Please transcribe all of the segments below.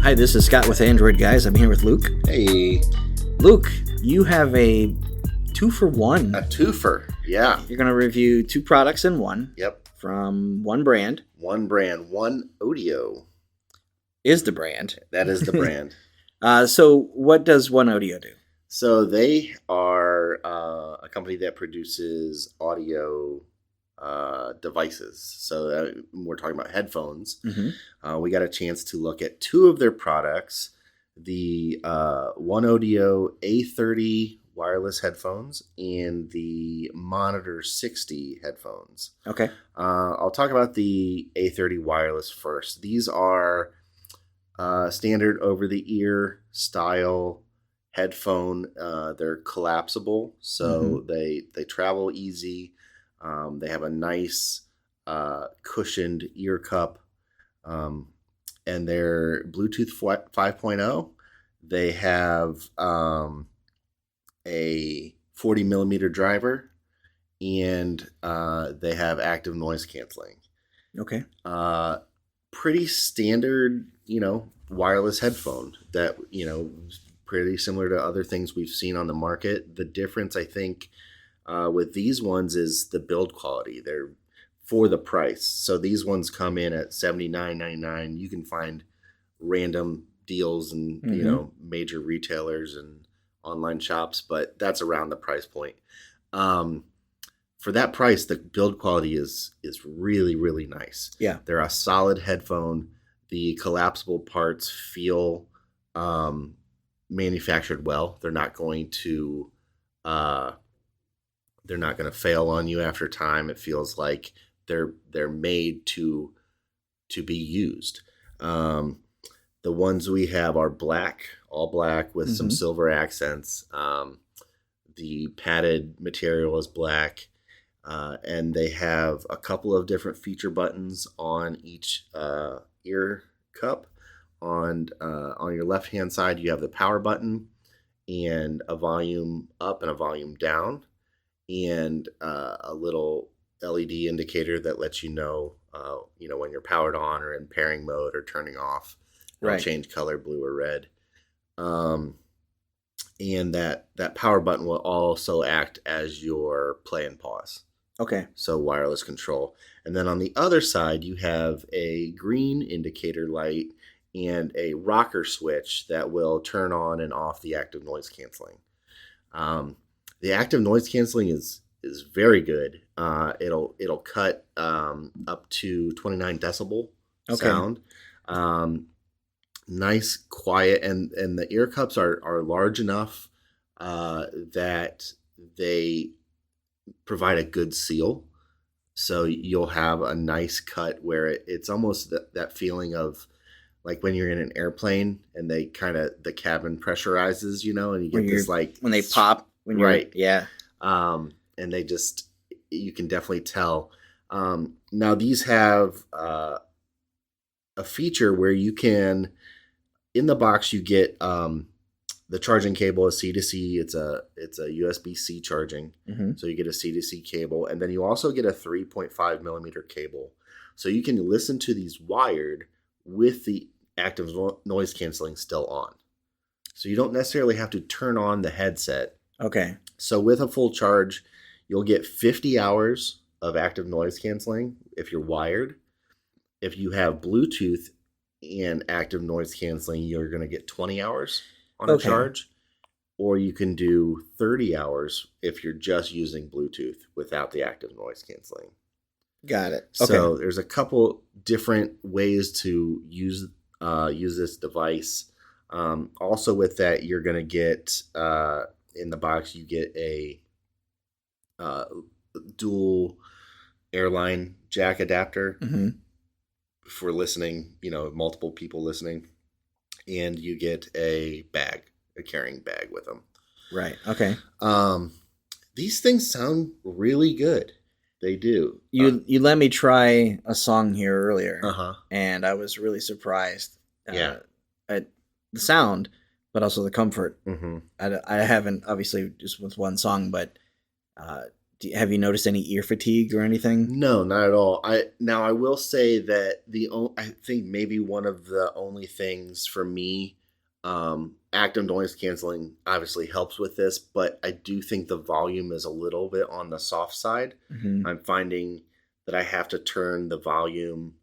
Hi, this is Scott with Android Guys. I'm here with Luke. Hey. Luke, you have a 2-for-1. A twofer, yeah. You're going to review two products in one. Yep. From one brand. One brand, OneOdio. Is the brand. That is the brand. So what does OneOdio do? So they are a company that produces audio devices. So we're talking about headphones. Mm-hmm. We got a chance to look at two of their products. The OneOdio A30 wireless headphones and the Monitor 60 headphones. Okay. I'll talk about the A30 wireless first. These are standard over-the-ear style headphone. They're collapsible, so they travel easy. They have a nice cushioned ear cup, and they're Bluetooth 5.0. They have a 40 millimeter driver, and they have active noise canceling. Okay. Pretty standard, wireless headphone that, pretty similar to other things we've seen on the market. The difference, I think, with these ones is the build quality. They're for the price. So these ones come in at $79.99. You can find random deals and major retailers and online shops, but that's around the price point. For that price, the build quality is really, really nice. Yeah. They're a solid headphone. The collapsible parts feel manufactured well. They're not going to fail on you after time. It feels like they're made to be used. The ones we have are all black with some silver accents. The padded material is black, and they have a couple of different feature buttons on each ear cup. On your left-hand side, you have the power button and a volume up and a volume down, and a little LED indicator that lets you know, when you're powered on or in pairing mode or turning off. It'll change color, blue or red. And that power button will also act as your play and pause. Okay. So wireless control. And then on the other side, you have a green indicator light and a rocker switch that will turn on and off the active noise canceling. The active noise canceling is very good. It'll cut up to 29 decibel sound. Nice, quiet, and the ear cups are large enough that they provide a good seal. So you'll have a nice cut where it's almost that feeling of like when you're in an airplane and they the cabin pressurizes, and you get this when they pop. When you're, right. Yeah. And you can definitely tell. Now these have a feature where you can, in the box, you get the charging cable is C2C. It's a USB-C charging. So you get a C2C cable, and then you also get a 3.5 millimeter cable. So you can listen to these wired with the active noise canceling still on. So you don't necessarily have to turn on the headset. Okay. So with a full charge, you'll get 50 hours of active noise canceling if you're wired. If you have Bluetooth and active noise canceling, you're going to get 20 hours on a charge. Or you can do 30 hours if you're just using Bluetooth without the active noise canceling. Got it. Okay. So there's a couple different ways to use this device. Also with that, you're going to get, in the box, you get a dual airline jack adapter for listening, multiple people listening, and you get a carrying bag with them. Right. Okay. These things sound really good. They do. You let me try a song here earlier, and I was really surprised at the sound, but also the comfort. I haven't, obviously, just with one song, but Have you noticed any ear fatigue or anything? No, not at all. I will say that I think maybe one of the only things for me, active noise canceling obviously helps with this, but I do think the volume is a little bit on the soft side. Mm-hmm. I'm finding that I have to turn the volume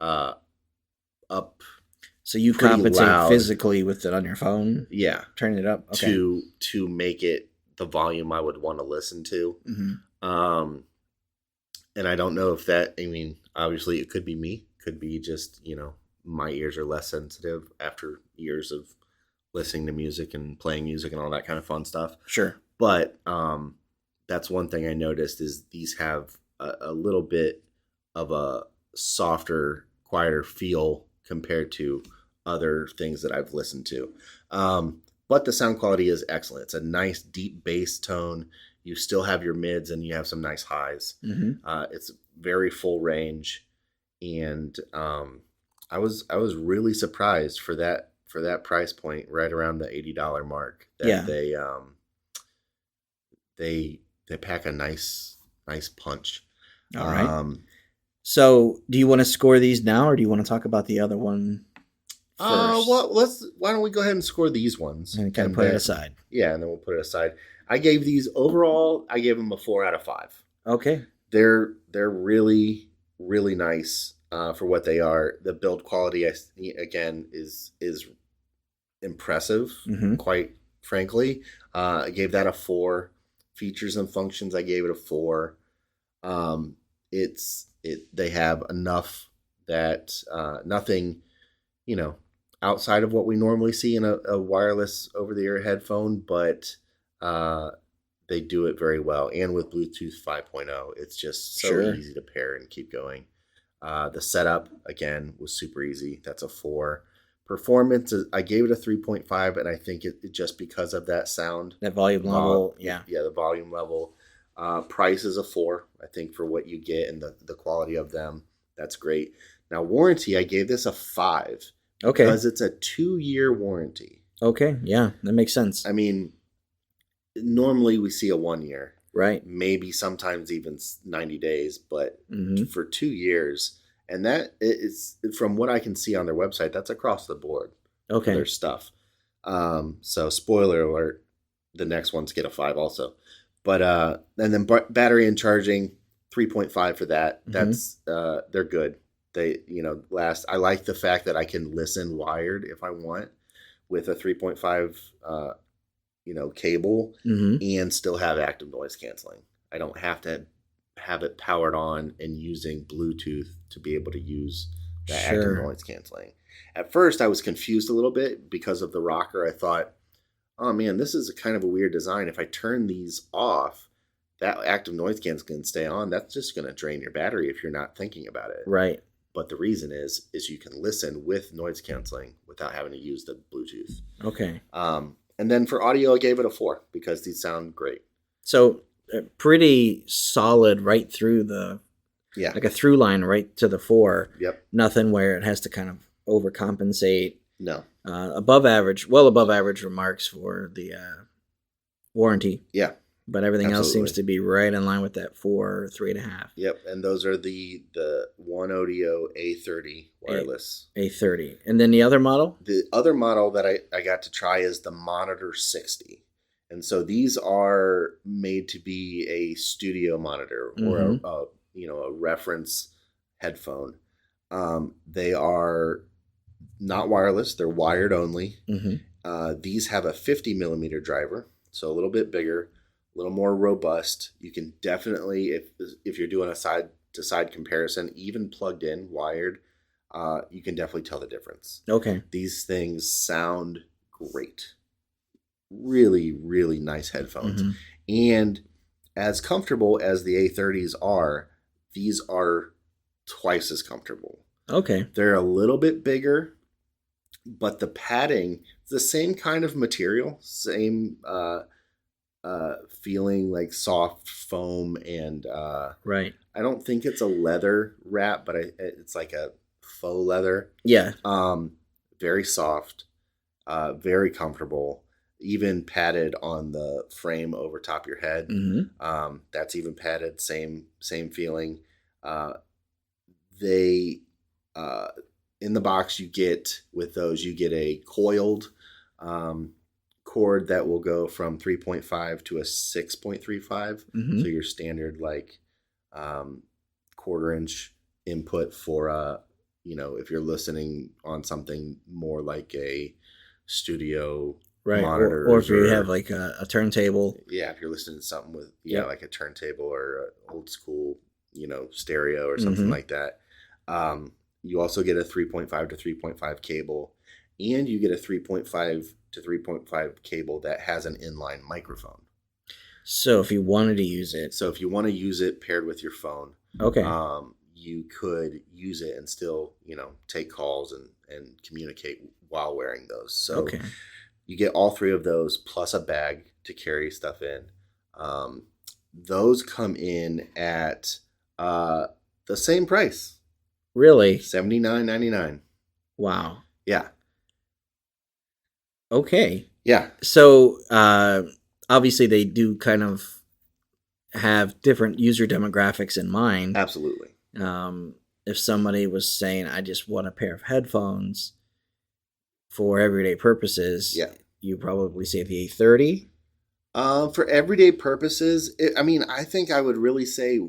up. So you compensate physically with it on your phone? Yeah. Turn it up? Okay. To make it the volume I would want to listen to. Mm-hmm. And I don't know if that, obviously it could be me, could be just, my ears are less sensitive after years of listening to music and playing music and all that kind of fun stuff. Sure. But that's one thing I noticed is these have a little bit of a softer, quieter feel compared to other things that I've listened to. But the sound quality is excellent. It's a nice deep bass tone. You still have your mids and you have some nice highs. Mm-hmm. It's very full range, and I was really surprised for that price point, right around the $80 mark. That they pack a nice punch. All right. So, do you want to score these now, or do you want to talk about the other one first? Why don't we go ahead and score these ones and kind of put it aside? Yeah, and then we'll put it aside. I gave these overall. I gave them a 4 out of 5. Okay, they're really, really nice for what they are. The build quality, again, is impressive. Mm-hmm. Quite frankly, I gave that a 4. Features and functions, I gave it a 4. They have enough that nothing, outside of what we normally see in a wireless over-the-air headphone, but they do it very well. And with Bluetooth 5.0, it's just so easy to pair and keep going. The setup, again, was super easy. That's a 4. Performance, I gave it a 3.5, and I think it just because of that sound. That volume level, yeah. Yeah, the volume level. Price is a 4, I think, for what you get and the quality of them. That's great. Now, warranty, I gave this a 5. Okay. Because it's a 2-year warranty. Okay, yeah, that makes sense. Normally we see a 1 year. Right. Maybe sometimes even 90 days, but mm-hmm. for 2 years. And that is, from what I can see on their website, that's across the board. Okay. Their stuff. So spoiler alert, the next ones get a 5 also. But and then battery and charging, 3.5 for that. Mm-hmm. That's they're good. They last. I like the fact that I can listen wired if I want with a 3.5 cable mm-hmm. and still have active noise canceling. I don't have to have it powered on and using Bluetooth to be able to use that active noise canceling. At first, I was confused a little bit because of the rocker. I thought, oh man, this is a kind of a weird design. If I turn these off, that active noise cancel can stay on. That's just going to drain your battery if you're not thinking about it. Right. But the reason is you can listen with noise canceling without having to use the Bluetooth. Okay. And then for audio, I gave it a 4 because these sound great. So pretty solid right through like a through line right to the 4. Yep. Nothing where it has to kind of overcompensate. No. Above average remarks for the warranty. Yeah. But everything else seems to be right in line with that 4, 3.5. Yep, and those are the OneOdio A30 wireless. A30. And then the other model? The other model that I got to try is the Monitor 60. And so these are made to be a studio monitor or a reference headphone. They are not wireless; they're wired only. Mm-hmm. These have a 50 millimeter driver, so a little bit bigger. A little more robust. You can definitely, if you're doing a side to side comparison, even plugged in, wired, you can definitely tell the difference. Okay. These things sound great. Really, really nice headphones. Mm-hmm. And as comfortable as the A30s are, these are twice as comfortable. Okay. They're a little bit bigger, but the padding is the same kind of material, same feeling like soft foam and right. I don't think it's a leather wrap, but it's like a faux leather. Yeah. Very soft, very comfortable. even padded on the frame over top of your head. That's even padded. Same feeling. They in the box you get a coiled cord that will go from 3.5 to a 6.35. So your standard like 1/4-inch input for if you're listening on something more like a studio monitor, or if you have like a turntable. Yeah, if you're listening to something with like a turntable or an old school stereo or something like that. You also get a 3.5 to 3.5 cable, and you get a 3.5 to 3.5 cable that has an inline microphone. So if you wanted to use it, paired with your phone, you could use it and still, take calls and communicate while wearing those. So you get all three of those plus a bag to carry stuff in. Those come in at the same price. Really? $79.99. Wow. Yeah. Okay. Yeah. So obviously they do kind of have different user demographics in mind. Absolutely. If somebody was saying, I just want a pair of headphones for everyday purposes, you probably say the A30? For everyday purposes, I think I would really say,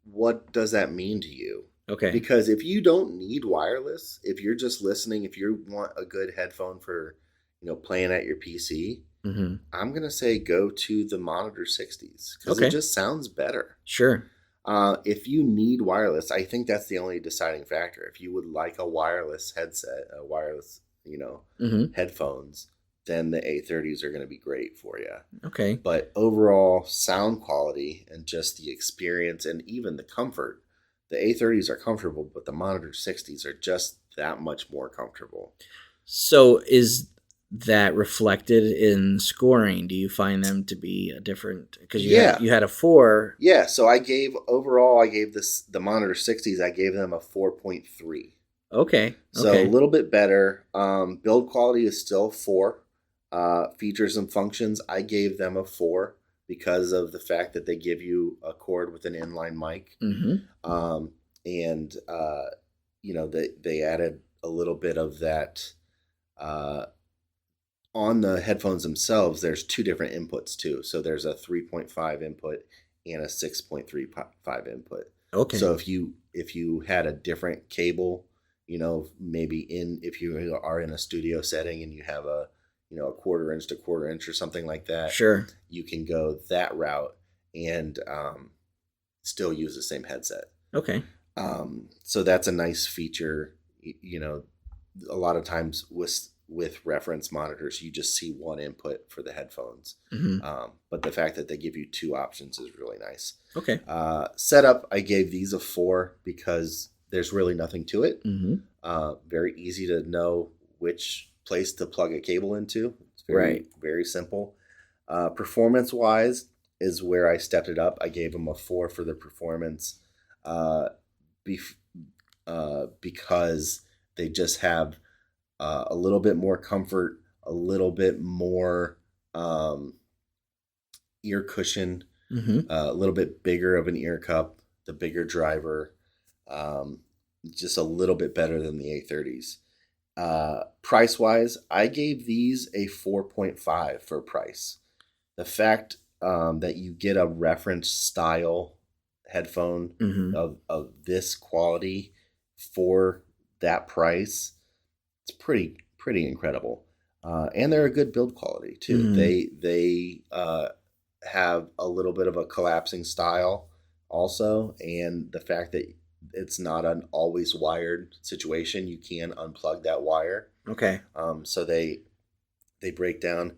what does that mean to you? Okay. Because if you don't need wireless, if you're just listening, if you want a good headphone for, playing at your PC, I'm going to say go to the Monitor 60s because it just sounds better. Sure. If you need wireless, I think that's the only deciding factor. If you would like a wireless headset, a wireless, headphones, then the A30s are going to be great for you. Okay. But overall sound quality and just the experience and even the comfort, the A30s are comfortable, but the Monitor 60s are just that much more comfortable. So is that reflected in scoring? Do you find them to be a different? Because you had a 4. Yeah. So I gave the Monitor 60s. I gave them a 4.3. Okay. So a little bit better. Build quality is still 4. Features and functions, I gave them a 4 because of the fact that they give you a cord with an inline mic. They added a little bit of that. On the headphones themselves, there's 2 different inputs too. So there's a 3.5 input and a 6.35 input. Okay. So if you had a different cable, maybe if you are in a studio setting and you have a 1/4-inch to 1/4-inch or something like that, sure, you can go that route and still use the same headset. Okay. So that's a nice feature. A lot of times with reference monitors, you just see one input for the headphones. But the fact that they give you 2 options is really nice. Okay. Setup, I gave these a 4 because there's really nothing to it. Very easy to know which place to plug a cable into. It's very simple. Performance wise is where I stepped it up. I gave them a 4 for the performance because they just have a little bit more comfort, a little bit more ear cushion, a little bit bigger of an ear cup, the bigger driver, just a little bit better than the A30s. Price wise, I gave these a 4.5 for price. The fact that you get a reference style headphone of this quality for that price, it's pretty incredible. And they're a good build quality too. They have a little bit of a collapsing style also, and the fact that it's not an always wired situation, you can unplug that wire. Okay. So they break down.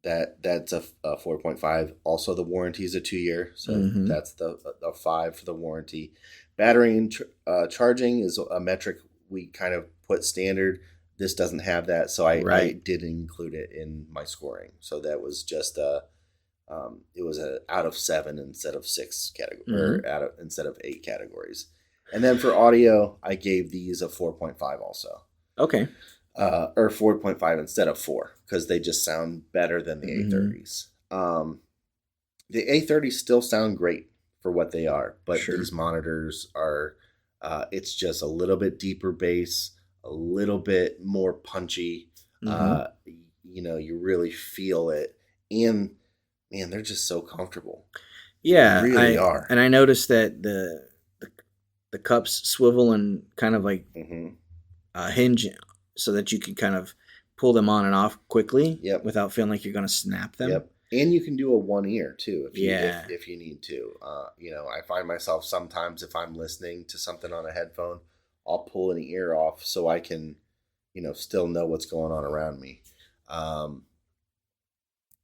That's a 4.5. Also, the warranty is a 2-year, so that's the 5 for the warranty. Battery and charging is a metric we kind of put standard. This doesn't have that, so I did include it in my scoring. So that was just it was a out of 7 instead of 6 category, or instead of 8 categories. And then for audio, I gave these a 4.5 also. Okay. or 4.5 instead of 4, because they just sound better than the A30s. The A30s still sound great for what they are, but these monitors are, it's just a little bit deeper bass, a little bit more punchy. You really feel it, and man, they're just so comfortable. Yeah, they really are. And I noticed that the cups swivel and kind of like hinge, so that you can kind of pull them on and off quickly without feeling like you're going to snap them. Yep. And you can do a one ear too if you need to. I find myself sometimes, if I'm listening to something on a headphone, I'll pull an ear off so I can, still know what's going on around me.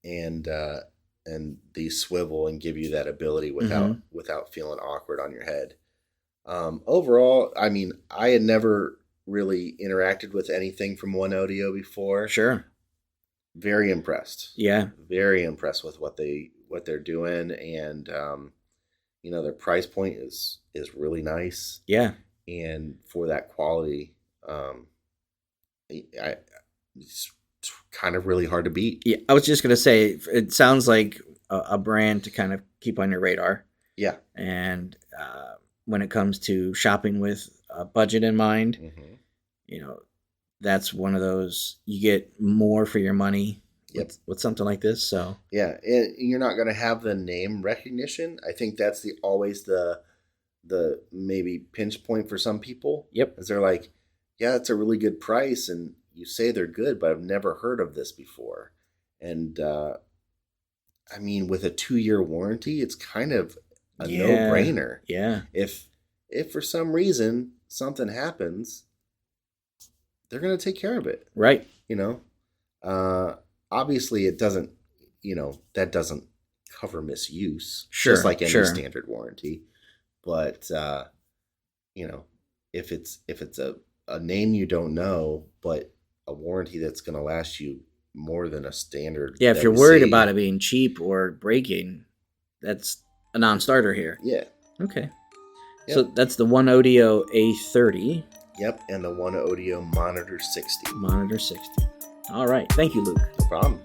And these swivel and give you that ability without feeling awkward on your head. Overall, I mean, I had never really interacted with anything from OneOdio before. Sure. Very impressed. Yeah. Very impressed with what they're doing, and their price point is really nice. Yeah. And for that quality, it's kind of really hard to beat. Yeah, I was just gonna say, it sounds like a brand to kind of keep on your radar. Yeah. And when it comes to shopping with a budget in mind, that's one of those, you get more for your money with something like this. So yeah, and you're not going to have the name recognition. I think that's always the maybe pinch point for some people. Yep. Is they're like, yeah, it's a really good price, and you say they're good, but I've never heard of this before. And I mean, with a 2-year warranty, it's kind of a no-brainer. Yeah. If for some reason something happens, they're going to take care of it. Right. Obviously it doesn't, that doesn't cover misuse. Sure. Just like any standard warranty. But, if it's a name you don't know, but a warranty that's going to last you more than a standard. Yeah. If you're worried about it being cheap or breaking, that's a non-starter here. Yeah. Okay. Yep. So that's the OneOdio A30. Yep, and the OneOdio Monitor 60. Monitor 60. All right. Thank you, Luke. No problem.